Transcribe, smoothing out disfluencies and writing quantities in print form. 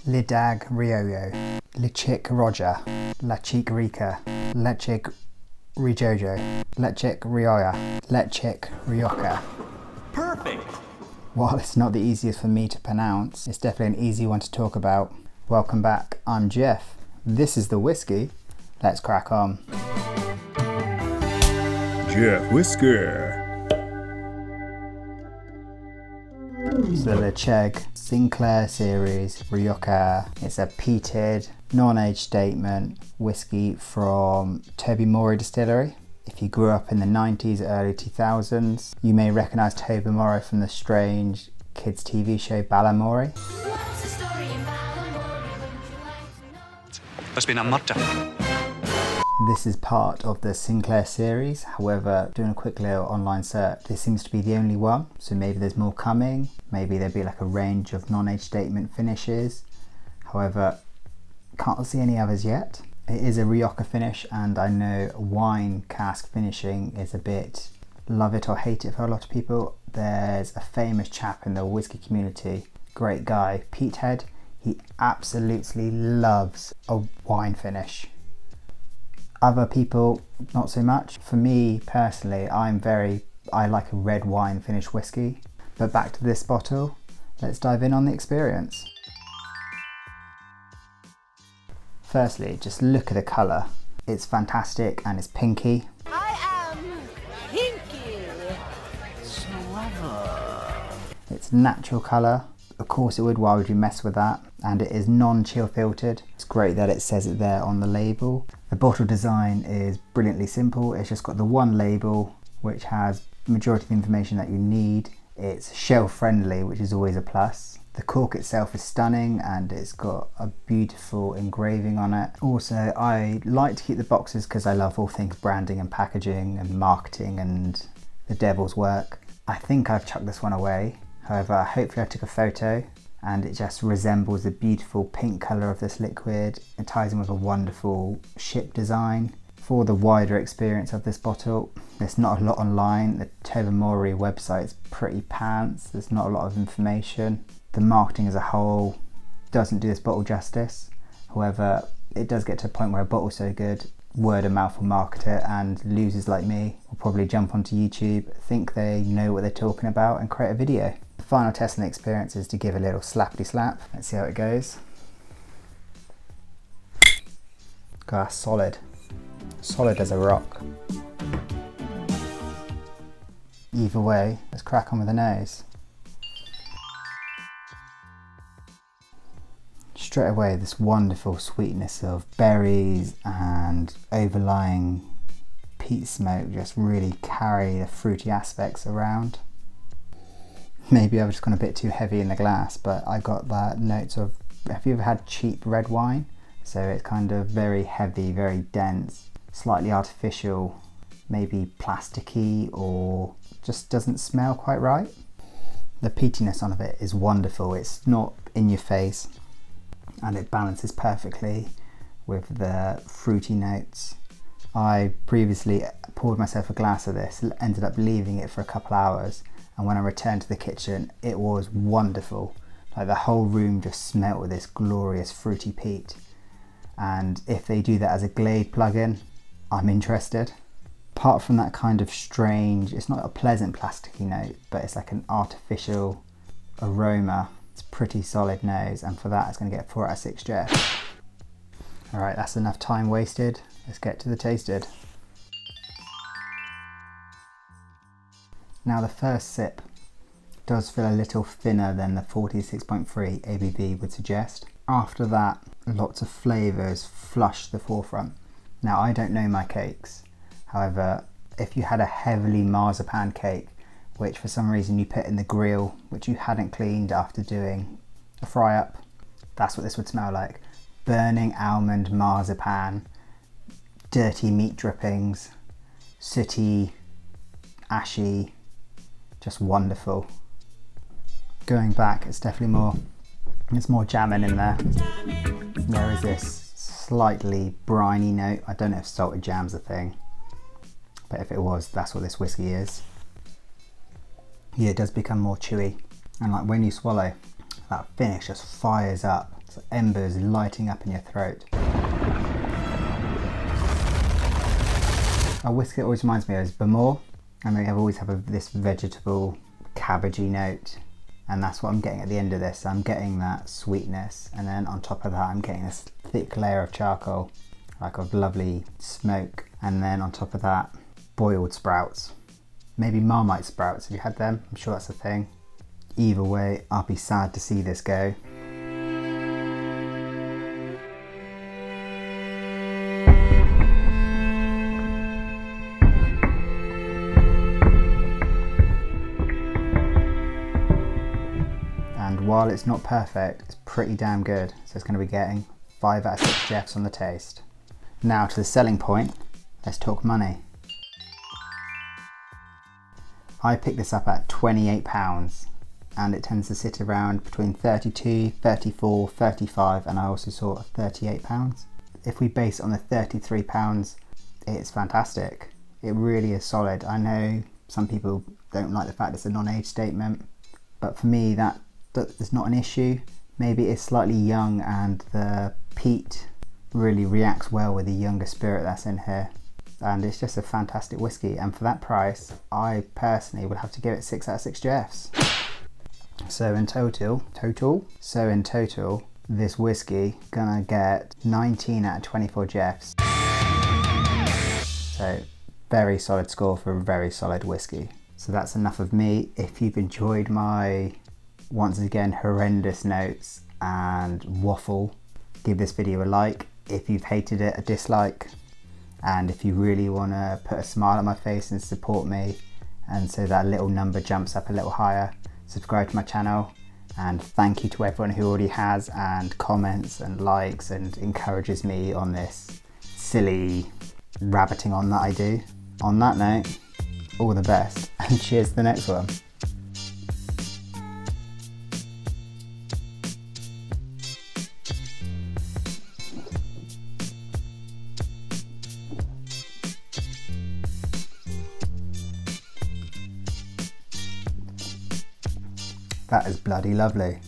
Ledaig Rioja, Ledaig Rioja, Ledaig Rioja, Ledaig Rioja, Ledaig Rioja. Perfect! While it's not the easiest for me to pronounce, it's definitely an easy one to talk about. Welcome back, I'm Jeff. This is the whiskey. Let's crack on. Jeff Whisker. It's the Ledaig Sinclair Series Rioja. It's a peated, non-age statement whiskey from Tobermory Distillery. If you grew up in the 90s, early 2000s, you may recognise Tobermory from the strange kids TV show Balamory. There's been a murder. This is part of the Sinclair series. However, doing a quick little online search, this seems to be the only one. So maybe there's more coming. Maybe there'll be like a range of non-age statement finishes. However, can't see any others yet. It is a Rioja finish, and I know wine cask finishing is a bit love it or hate it for a lot of people. There's a famous chap in the whiskey community, great guy, Peated. He absolutely loves a wine finish. Other people, not so much. For me personally, I like a red wine finished whiskey. But back to this bottle, let's dive in on the experience. Firstly, just look at the colour. It's fantastic and it's pinky. I am pinky. It's natural colour. Of course it would, why would you mess with that? And it is non-chill filtered. It's great that it says it there on the label. The bottle design is brilliantly simple. It's just got the one label which has the majority of the information that you need. It's shelf friendly, which is always a plus. The cork itself is stunning and it's got a beautiful engraving on it. Also, I like to keep the boxes because I love all things branding and packaging and marketing and the devil's work. I think I've chucked this one away. However, hopefully I took a photo and it just resembles the beautiful pink colour of this liquid. It ties in with a wonderful ship design. For the wider experience of this bottle, there's not a lot online. The Tobermory website is pretty pants. There's not a lot of information. The marketing as a whole doesn't do this bottle justice. However, it does get to a point where a bottle's so good, word of mouth will market it, and losers like me will probably jump onto YouTube, think they know what they're talking about and create a video. The final test in the experience is to give a little slappity slap. Let's see how it goes. God, solid. Solid as a rock. Either way, let's crack on with the nose. Straight away, this wonderful sweetness of berries and overlying peat smoke just really carry the fruity aspects around. Maybe I've just gone a bit too heavy in the glass, but I got that notes of, have you ever had cheap red wine? So it's kind of very heavy, very dense, slightly artificial, maybe plasticky, or just doesn't smell quite right. The peatiness on it is wonderful. It's not in your face and it balances perfectly with the fruity notes. I previously poured myself a glass of this, ended up leaving it for a couple hours, and when I returned to the kitchen it was wonderful. Like the whole room just smelt with this glorious fruity peat, and if they do that as a Glade plug-in, I'm interested. Apart from that kind of strange, it's not a pleasant plasticky note, but it's like an artificial aroma. It's a pretty solid nose, and for that it's going to get 4 out of 6 Jeff. Alright, that's enough time wasted. Let's get to the tasted. Now the first sip does feel a little thinner than the 46.3 ABV would suggest. After that, lots of flavours flush the forefront. Now I don't know my cakes. However, if you had a heavily marzipan cake, which for some reason you put in the grill, which you hadn't cleaned after doing a fry up, that's what this would smell like. Burning almond marzipan, dirty meat drippings, sooty, ashy, just wonderful. Going back, it's definitely more, there's more jamming in there. There is this slightly briny note. I don't know if salted jam's a thing, but if it was, that's what this whiskey is. Yeah, it does become more chewy, and like when you swallow, That finish just fires up. It's like embers lighting up in your throat. A whiskey that always reminds me of is Bamor. I mean, I always have this vegetable cabbagey note, and that's what I'm getting at the end of this. I'm getting that sweetness, and then on top of that I'm getting this thick layer of charcoal, like of lovely smoke, and then on top of that boiled sprouts. Maybe Marmite sprouts, have you had them? I'm sure that's a thing. Either way, I'll be sad to see this go. And while it's not perfect, it's pretty damn good. So it's going to be getting 5 out of 6 Jeffs on the taste. Now to the selling point, let's talk money. I picked this up at £28 and it tends to sit around between 32, 34, 35 and I also saw £38. If we base it on the £33, it's fantastic. It really is solid. I know some people don't like the fact it's a non-age statement, but for me that is not an issue. Maybe it's slightly young and the peat really reacts well with the younger spirit that's in here. And it's just a fantastic whiskey, and for that price I personally would have to give it 6 out of 6 Jeffs. So in total, this whiskey gonna get 19 out of 24 Jeffs. So very solid score for a very solid whiskey. So that's enough of me. If you've enjoyed my, once again, horrendous notes and waffle, give this video a like. If you've hated it, a dislike. And if you really want to put a smile on my face and support me, and so that little number jumps up a little higher, subscribe to my channel. And thank you to everyone who already has and comments and likes and encourages me on this silly rabbiting on that I do. On that note, all the best and cheers to the next one. That is bloody lovely.